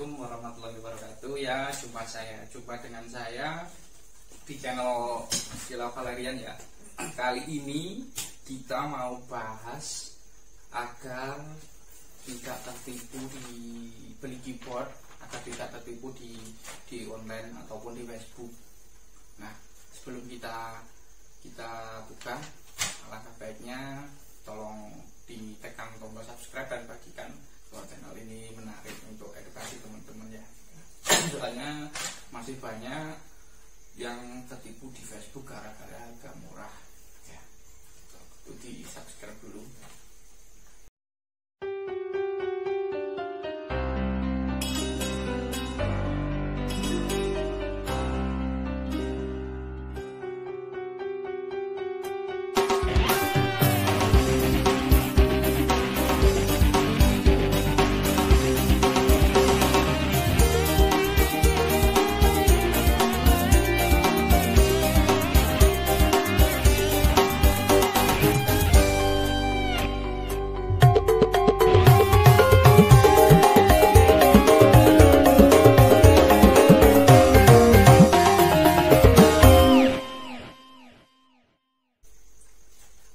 Assalamualaikum warahmatullahi wabarakatuh. Ya, jumpa dengan saya di channel Silau Valerian ya. Kali ini kita mau bahas agar tidak tertipu di beli keyboard, agar tidak tertipu di online ataupun di Facebook. Nah, sebelum kita buka, alangkah baiknya tolong ditekan tombol subscribe dan bagikan bahwa channel ini menarik untuk edukasi teman-teman ya. Soalnya masih banyak yang tertipu di Facebook gara-gara harga murah ya. Itu di subscribe dulu.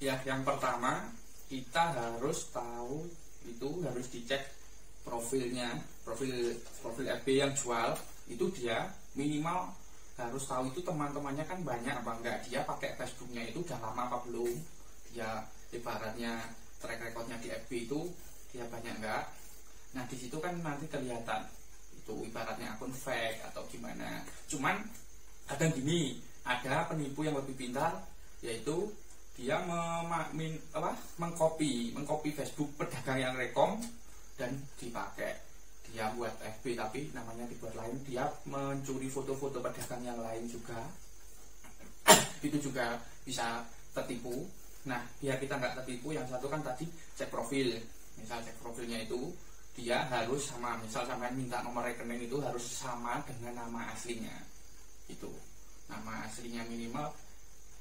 Ya, yang pertama kita harus tahu, itu harus dicek profilnya, profil FB yang jual itu dia minimal harus tahu itu teman-temannya kan banyak apa enggak, dia pakai Facebooknya itu udah lama apa belum, dia ibaratnya track recordnya di FB itu dia banyak enggak. Nah di situ kan nanti kelihatan itu ibaratnya akun fake atau gimana. Cuman kadang gini, ada penipu yang lebih pintar, yaitu dia mengcopy Facebook pedagang yang rekom dan dipakai, dia buat FB tapi namanya dibuat lain, dia mencuri foto-foto pedagang yang lain juga. Itu juga bisa tertipu. Nah biar kita nggak tertipu, yang satu kan tadi cek profil. Misal cek profilnya itu dia harus sama, misal sampai minta nomor rekening itu harus sama dengan nama aslinya. Itu nama aslinya minimal,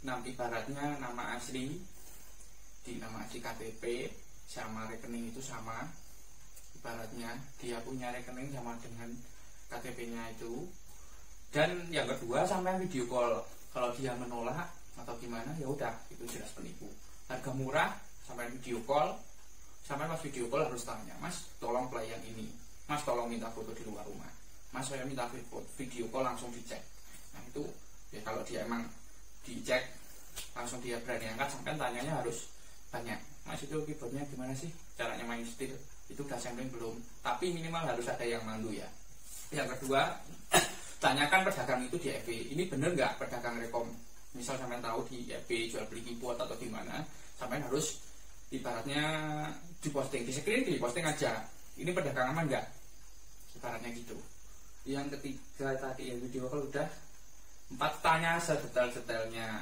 ibaratnya nama asli di nama asli KTP sama rekening itu sama, ibaratnya dia punya rekening sama dengan KTP-nya itu. Dan yang kedua, sampai video call, kalau dia menolak atau gimana ya udah itu jelas penipu. Harga murah sampai video call, sampai pas video call harus tanya, Mas tolong play yang ini, Mas tolong minta foto di luar rumah, Mas saya minta video call langsung dicek. Nah itu ya kalau dia emang dicek langsung dia berani angkat, sampai tanyanya harus banyak, Mas itu keyboardnya gimana sih, caranya main steel itu udah sampling belum, tapi minimal harus ada yang mandu ya. Yang kedua, tanyakan pedagang itu di FB, ini bener nggak pedagang rekom. Misal sampai tahu di FB jual beli keyboard atau gimana, sampai harus ibaratnya diposting, di screen diposting aja, ini pedagang aman nggak, ibaratnya gitu. Yang ketiga tadi ya video call udah. 4, tanya sedetail-detailnya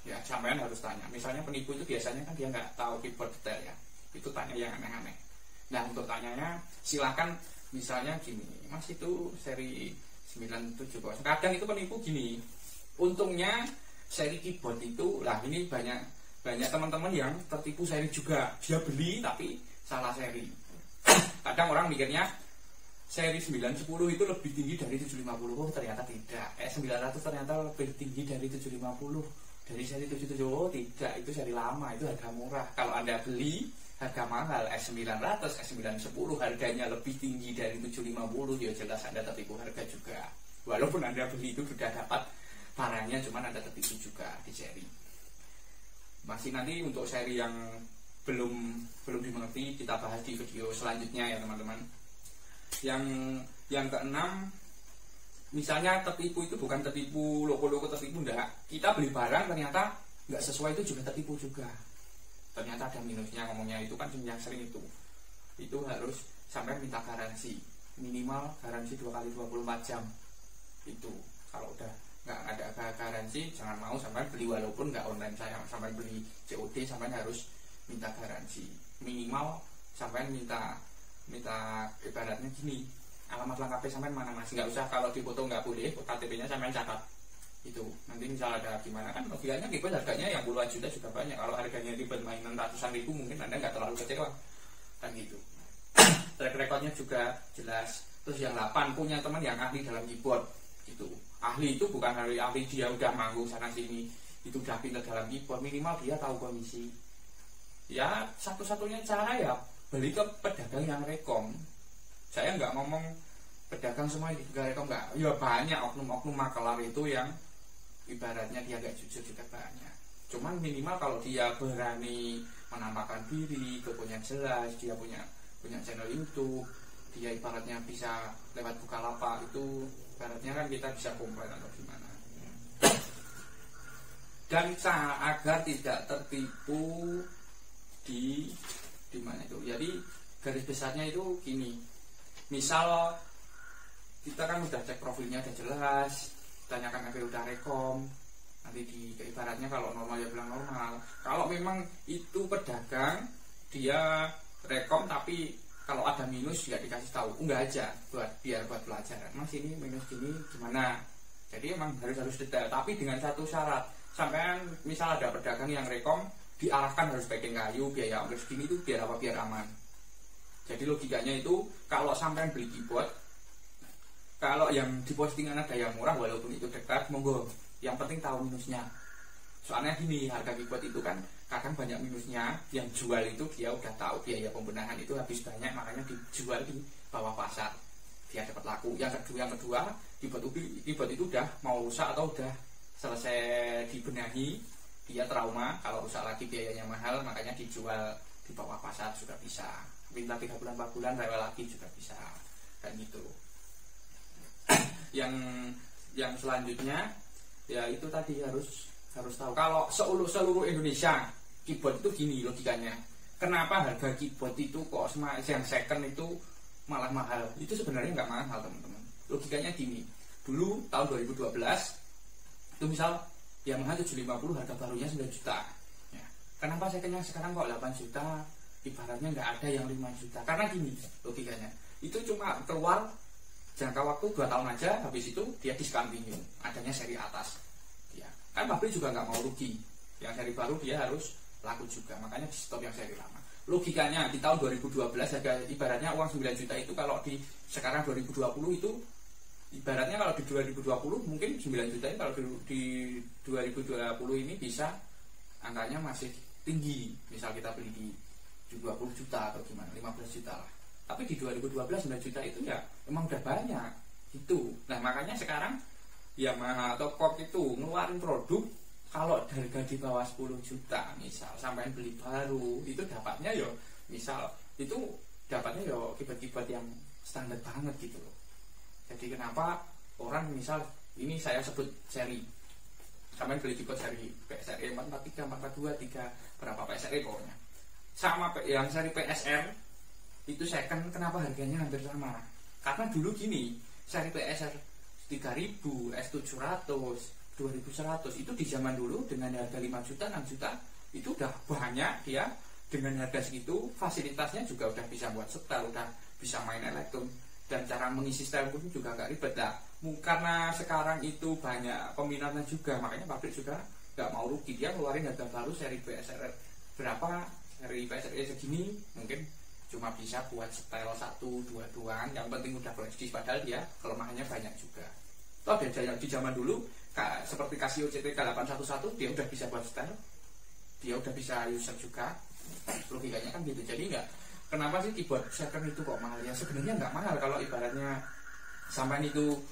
ya, sampean harus tanya. Misalnya penipu itu biasanya kan dia nggak tahu keyboard detail ya, itu tanya yang aneh-aneh. Nah untuk tanyanya silakan, misalnya gini, Mas itu seri 970. Kadang itu penipu gini, untungnya seri keyboard itu lah, ini banyak teman-teman yang tertipu seri juga, dia beli tapi salah seri. Kadang orang mikirnya seri 910 itu lebih tinggi dari 750, oh ternyata tidak. 900 ternyata lebih tinggi dari 750. Dari seri 770, oh tidak, itu seri lama, itu harga murah. Kalau Anda beli harga mahal S900, S910 harganya lebih tinggi dari 750, ya jelas Anda tertipu harga juga. Walaupun Anda beli itu sudah dapat barangnya, cuman Anda tertipu juga di seri. Masih nanti untuk seri yang belum dimengerti kita bahas di video selanjutnya ya teman-teman. Yang keenam, misalnya tertipu itu bukan tertipu loko-loko tertipu, enggak. Kita beli barang ternyata nggak sesuai, itu juga tertipu juga. Ternyata ada minusnya, ngomongnya itu kan yang sering itu harus sampai minta garansi, minimal garansi 2 kali 24 jam. Itu kalau udah nggak ada garansi jangan mau sampai beli, walaupun nggak online, saya sampai beli COD sampai harus minta garansi minimal, sampai minta ibaratnya gini, alamat lengkapnya sampai mana Mas, nggak usah, kalau di foto nggak boleh, KTP-nya sampai catat. Itu nanti misal ada gimana kan, logikanya keyboard harganya yang puluhan juta juga banyak, kalau harganya keyboard mainan ratusan ribu mungkin Anda nggak terlalu kecewa kan gitu. Track recordnya juga jelas, Terus yang 8 punya teman yang ahli dalam keyboard gitu. Ahli itu bukan ahli dia udah manggung sana sini, itu udah pintar dalam keyboard, minimal dia tahu kondisi. Ya satu-satunya cara ya beli ke pedagang yang rekom. Saya nggak ngomong pedagang semua juga rekom, nggak. Ya banyak oknum-oknum makelar itu yang ibaratnya dia nggak jujur juga banyak. Cuman minimal kalau dia berani menampakkan diri, kepunya jelas, dia punya channel YouTube, dia ibaratnya bisa lewat Bukalapak, itu ibaratnya kan kita bisa komplain atau gimana. Dan agar tidak tertipu di mana itu. Jadi garis besarnya itu gini. Misal kita kan udah cek profilnya udah jelas, tanyakan apa udah rekom, nanti di ibaratnya kalau normal ya bilang normal. Kalau memang itu pedagang dia rekom tapi kalau ada minus ya dikasih tahu, enggak aja biar buat pelajaran. Mas ini minus gini gimana? Jadi emang harus detail, tapi dengan satu syarat. Sampai misal ada pedagang yang rekom diarahkan harus packing kayu, biaya ongkir segini itu biar apa? Biar aman. Jadi logikanya itu kalau sampai beli keyboard, kalau yang di postingan ada yang murah walaupun itu dekat, monggo. Yang penting tahu minusnya. Soalnya gini, harga keyboard itu kan kadang banyak minusnya. Yang jual itu dia udah tahu biaya pembenahan itu habis banyak, makanya dijual di bawah pasar. Dia dapat laku. Yang kedua, keyboard itu udah mau rusak atau udah selesai dibenahi, dia trauma, kalau rusak lagi biayanya mahal, makanya dijual di bawah pasar juga bisa. Minta 3 bulan 4 bulan rewel lagi juga bisa. Dan gitu. Yang selanjutnya ya itu tadi harus tahu kalau seluruh Indonesia keyboard itu gini logikanya. Kenapa harga keyboard itu kok yang second itu malah mahal? Itu sebenarnya nggak mahal teman-teman. Logikanya gini. Dulu tahun 2012 itu misal Yamaha 750 harga barunya 9 juta. Ya. Kenapa secondnya sekarang kok 8 juta? Ibaratnya nggak ada yang 5 juta. Karena gini logikanya. Itu cuma keluar jangka waktu 2 tahun aja, habis itu dia discontinue, adanya seri atas. Ya. Kan pabrik juga nggak mau rugi. Yang seri baru dia harus laku juga, makanya di stop yang seri lama. Logikanya di tahun 2012 harga ibaratnya uang 9 juta itu kalau di sekarang 2020 itu ibaratnya kalau di 2020 mungkin 9 juta ini kalau di 2020 ini bisa angkanya masih tinggi. Misal kita beli di 20 juta atau gimana, 15 juta lah. Tapi di 2012 9 juta itu ya memang udah banyak itu. Nah makanya sekarang Yamaha atau Korg itu ngeluarin produk kalau harga di bawah 10 juta misal sampai beli baru itu dapatnya yo misal itu dapatnya yo keyboard yang standar banget gitu loh. Jadi kenapa orang misal ini saya sebut seri, sampai beli keyboard seri PSRE 443, 442, 3 berapa PSRE pokoknya sama yang seri PSR itu second, kenapa harganya hampir sama? Karena dulu gini, seri PSR 3000, S700, 2100 itu di zaman dulu dengan harga 5 juta, 6 juta itu udah banyak dia dengan harga segitu, fasilitasnya juga udah bisa buat setel, udah bisa main elektron dan cara mengisi setel pun juga nggak ribet lah. Karena sekarang itu banyak peminatnya juga, makanya pabrik juga nggak mau rugi, dia ngeluarin harga baru seri PSR berapa, seri PSR segini mungkin cuma bisa buat setel 1-2 doang, yang penting udah flash disk, padahal dia kelemahannya banyak juga. Toh di zaman dulu seperti Casio CTK 811 dia udah bisa buat setel, dia udah bisa user juga, logikanya kan gitu. Jadi enggak, kenapa sih keyboard second itu kok mahal? Ya sebenarnya nggak mahal kalau ibaratnya sampai itu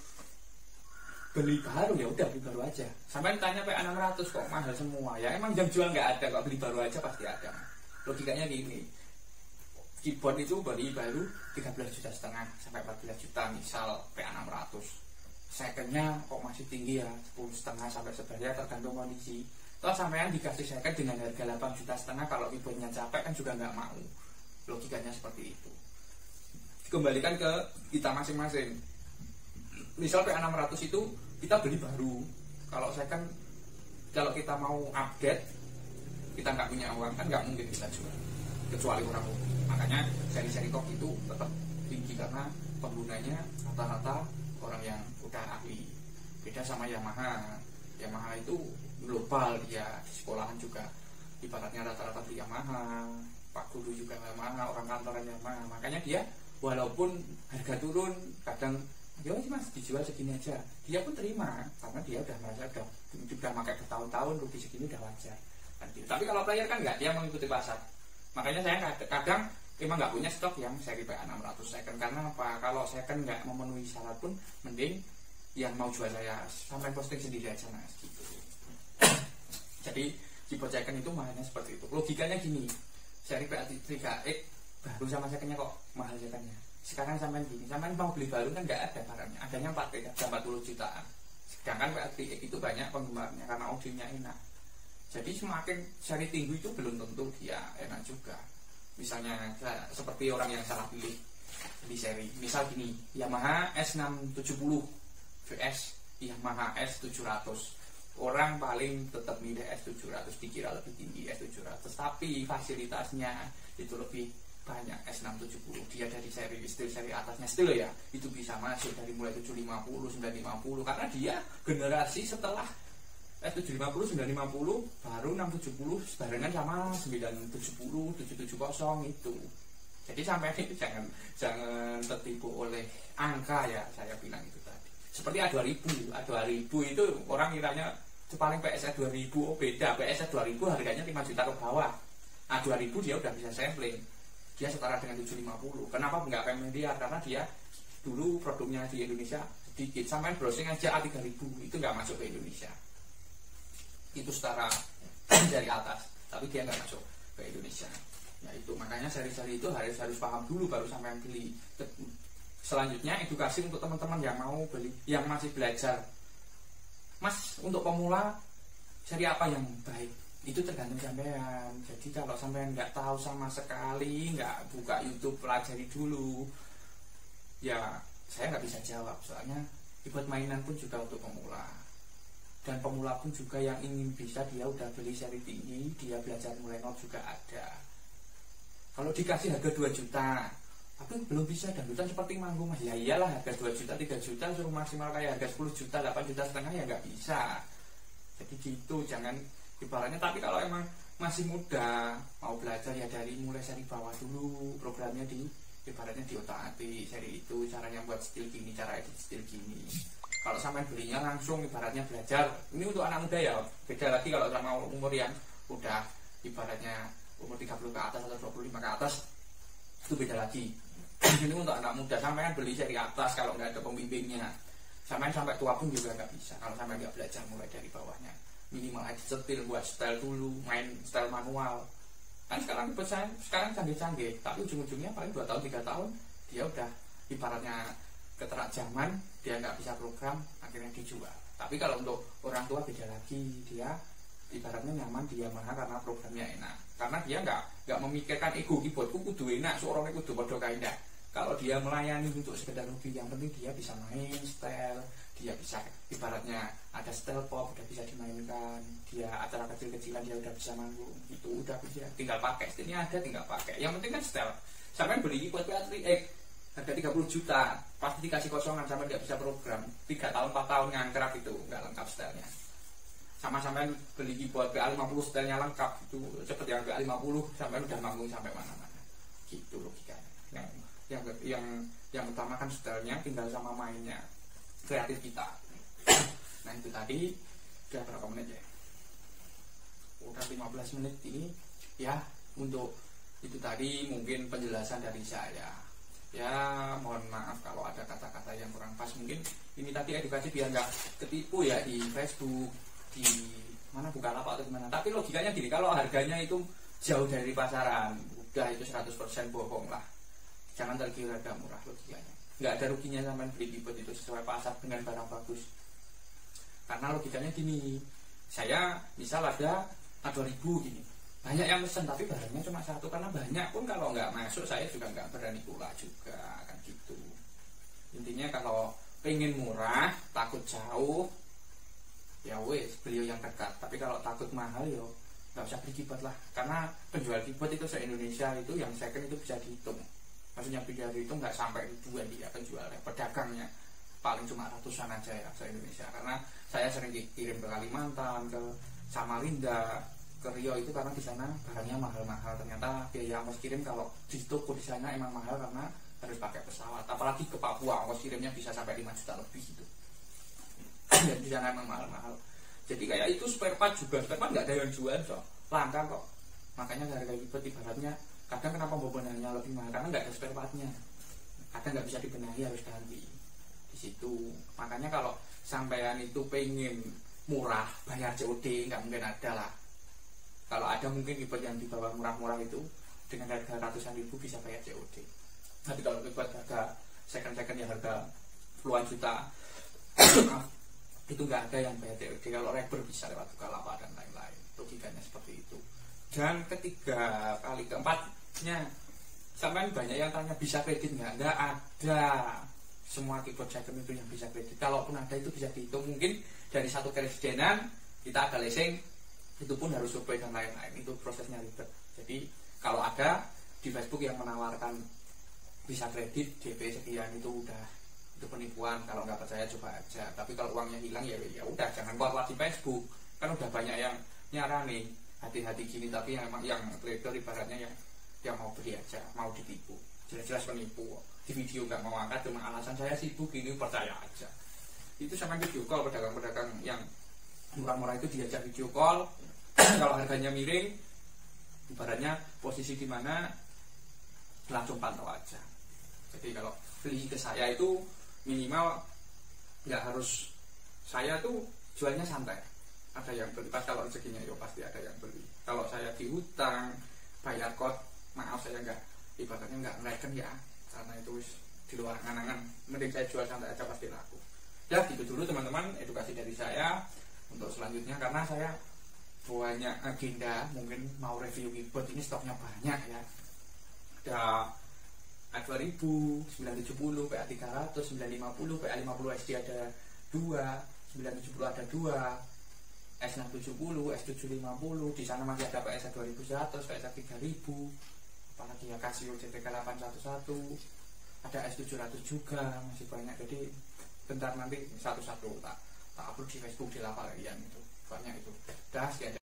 beli baru ya udah beli baru aja. Sampai tanya PA600 kok mahal semua, ya emang jam jual nggak ada, kok beli baru aja pasti ada. Logikanya gini, keyboard itu beli baru 13,5 juta sampai 14 juta misal PA600. Secondnya kok masih tinggi ya 10,5 sampai 11 ya tergantung kondisi. Terus sampean dikasih second dengan harga 8,5 juta kalau keyboardnya capek kan juga nggak mau. Logikanya seperti itu. Dikembalikan ke kita masing-masing. Misal PA600 itu kita beli baru. Kalau second, kalau kita mau update, kita nggak punya uang kan nggak mungkin kita jual, kecuali orang umum. Makanya seri-seri Korg itu tetap tinggi karena penggunanya rata-rata orang yang udah ahli. Beda sama Yamaha. Yamaha itu global, dia di sekolahan juga ibaratnya rata-rata beli Yamaha, Pak Guru juga Yamaha, orang kantoran Yamaha. Makanya dia walaupun harga turun kadang ya mas dijual segini aja, dia pun terima karena dia udah merasa udah pakai bertahun-tahun, rugi segini udah wajar kan gitu. Tapi kalau player kan enggak, dia mengikuti pasar. Makanya saya kadang emang nggak punya stok yang seri PA 600 second. Karena apa? Kalau second nggak memenuhi syarat pun, mending yang mau jual saya sampai posting sendiri aja mas gitu. Jadi keyboard second itu mahalnya seperti itu. Logikanya gini, seri PA 3X baru sama secondnya kok mahal secondnya. Sekarang sampai gini, sampai mau beli baru kan nggak ada barangnya, adanya 40 jutaan. Sedangkan PA 3X itu banyak penggemarnya karena audionya enak. Jadi semakin seri tinggi itu belum tentu dia enak juga. Misalnya seperti orang yang salah pilih di seri, misal gini, Yamaha S670 vs Yamaha S700. Orang paling tetap milih S700, dikira lebih tinggi S700, tapi fasilitasnya itu lebih banyak S670. Dia dari seri atasnya still ya, itu bisa masuk dari mulai 750, 950 karena dia generasi setelah S750, 950 baru 670 barengan sama 970, 770 itu. Jadi sampai itu jangan tertipu oleh angka ya, saya bilang itu tadi. Seperti A2000 itu orang kiranya paling PSA 2000, oh beda, PSA 2000 harganya 5 juta ke bawah. A2000 dia udah bisa sampling, dia setara dengan 750. Kenapa nggak familiar? Karena dia dulu produknya di Indonesia sedikit, sampai browsing aja A3000 itu nggak masuk ke Indonesia. Itu setara dari atas, tapi dia nggak masuk ke Indonesia. Ya itu makanya seri-seri itu harus paham dulu baru sampai beli. Selanjutnya edukasi untuk teman-teman yang mau beli, yang masih belajar. Mas, untuk pemula seri apa yang baik? Itu tergantung sampean. Jadi kalau sampean nggak tahu sama sekali, nggak buka YouTube pelajari dulu, ya saya nggak bisa jawab. Soalnya buat mainan pun juga untuk pemula. Dan pemula pun juga yang ingin bisa, dia udah beli seri tinggi, dia belajar mulai nol juga ada. Kalau dikasih harga 2 juta tapi belum bisa dangdutan seperti manggung mas, ya iyalah harga 2 juta, 3 juta suruh maksimal kayak harga 10 juta, 8 juta setengah ya nggak bisa. Jadi gitu, jangan ibaratnya. Tapi kalau emang masih muda mau belajar ya dari mulai seri bawah dulu, programnya ibaratnya diotak-atik seri itu, caranya buat still gini, cara edit still gini. Kalau sampai belinya langsung ibaratnya belajar, ini untuk anak muda ya, beda lagi kalau sama umur yang udah ibaratnya umur 30 ke atas atau 25 ke atas, itu beda lagi. Ini untuk anak muda, sampai beli seri atas kalau nggak ada pembimbingnya, sampai tua pun juga nggak bisa kalau sampai nggak belajar mulai dari bawahnya. Minimal edit setil, buat style dulu, main style manual. Kan sekarang canggih-canggih, tapi ujung-ujungnya paling 2 tahun 3 tahun dia udah ibaratnya keterak zaman, dia nggak bisa program, akhirnya dijual. Tapi kalau untuk orang tua beda lagi, dia ibaratnya nyaman di Yamaha karena programnya enak, karena dia nggak memikirkan ego keyboardku kudu enak, suaranya kudu padha kaindah. Kalau dia melayani untuk sekedar hobi, yang penting dia bisa main style, dia bisa ibaratnya ada style pop udah bisa dimainkan, dia acara kecil-kecilan dia udah bisa manggung, itu udah bisa, tinggal pakai stylenya ada, tinggal pakai. Yang penting kan style. Sampai beli keyboard PA 3X harga 30 juta, pasti dikasih kosongan, sampai nggak bisa program, 3 tahun 4 tahun ngangkrak, itu nggak lengkap stylenya. Sama-sama beli keyboard PA 50 stylenya lengkap, itu cepet yang PA 50 sampai udah manggung sampai mana-mana. Gitu logikanya. Yang utama kan stylenya, tinggal sama mainnya, kreatif kita. Nah itu tadi udah berapa menit ya? Udah 15 menit ini ya. Untuk itu tadi mungkin penjelasan dari saya. Ya mohon maaf kalau ada kata-kata yang kurang pas. Mungkin ini tadi edukasi biar nggak ketipu ya di Facebook, di mana Bukalapak atau gimana. Tapi logikanya gini, kalau harganya itu jauh dari pasaran, udah itu 100% bohong lah. Jangan terkira harga murah, logikanya nggak ada ruginya sampai beli keyboard itu sesuai pasar dengan barang bagus. Karena logikanya gini, saya misal ada A2000 gini, banyak yang pesen tapi barangnya cuma satu, karena banyak pun kalau nggak masuk saya juga nggak berani pula juga kan gitu. Intinya kalau pengen murah, takut jauh, ya wes beliau yang dekat. Tapi kalau takut mahal ya nggak usah beli keyboard lah, karena penjual keyboard itu se-Indonesia itu yang second itu bisa dihitung. Maksudnya beda itu nggak sampai ribuan dia penjualnya, pedagangnya paling cuma ratusan aja ya se-Indonesia. Karena saya sering kirim ke Kalimantan, ke Samarinda, ke Riau itu karena di sana barangnya mahal-mahal. Ternyata biaya ongkos kirim kalau di toko di sana emang mahal karena harus pakai pesawat, apalagi ke Papua ongkos kirimnya bisa sampai 5 juta lebih gitu. Dan di sana memang mahal-mahal. Jadi kayak itu spare part juga, spare part nggak ada yang jual langka kok. Makanya harga Keyboard ibaratnya kadang kenapa bebenahnya lebih mahal, karena nggak ada spare partnya, kadang nggak bisa dibenahi, harus ganti di situ. Makanya kalau sampean itu pengen murah bayar COD nggak mungkin ada lah. Kalau ada mungkin Keyboard yang di bawah murah-murah itu dengan harga ratusan ribu bisa bayar COD. Tapi kalau Keyboard harga second yang harga puluhan juta itu nggak ada yang bayar COD. Kalau Reber bisa lewat Bukalapak dan lain-lain, logikanya seperti itu. Dan ketiga kali keempatnya, sampean banyak yang tanya bisa kredit nggak? Nggak ada. Semua keyboard second itu yang bisa kredit. Kalaupun ada itu bisa dihitung mungkin dari satu keresidenan kita ada leasing, itu pun harus survei dan lain-lain. Itu prosesnya ribet. Jadi kalau ada di Facebook yang menawarkan bisa kredit DP sekian, itu udah itu penipuan. Kalau nggak percaya coba aja. Tapi kalau uangnya hilang ya udah, jangan keluar di Facebook. Kan udah banyak yang nyarani hati-hati gini, tapi yang memang yang trader ibaratnya yang mau beli aja, mau ditipu, jelas-jelas penipu. Di video nggak mau angkat cuma alasan saya sibuk gini, percaya aja. Itu sama video call, pedagang-pedagang yang murah-murah itu diajak video call. Kalau harganya miring, ibaratnya posisi di mana langsung pantau aja. Jadi kalau beli ke saya itu minimal nggak harus, saya tuh jualnya santai. Ada yang beli, pas kalau rezekinya ya pasti ada yang beli. Kalau saya dihutang bayar kot, maaf saya nggak, ibaratnya nggak ngereken ya, karena itu di luar angan-angan. Mending saya jual santai aja pasti laku. Ya gitu dulu teman-teman, edukasi dari saya untuk selanjutnya, karena saya banyak agenda, mungkin mau review keyboard ini stoknya banyak ya. Ada A2000, 970, PA300, 950, PA50 SD ada 2, 970 ada 2, S670, S750, di sana masih ada PSA 2100, PSA 3000, apalagi ya Casio CTK 811, ada S700 juga, masih banyak. Jadi bentar nanti satu-satu tak upload di Facebook, di Lavalian itu banyak itu. Dah sekian.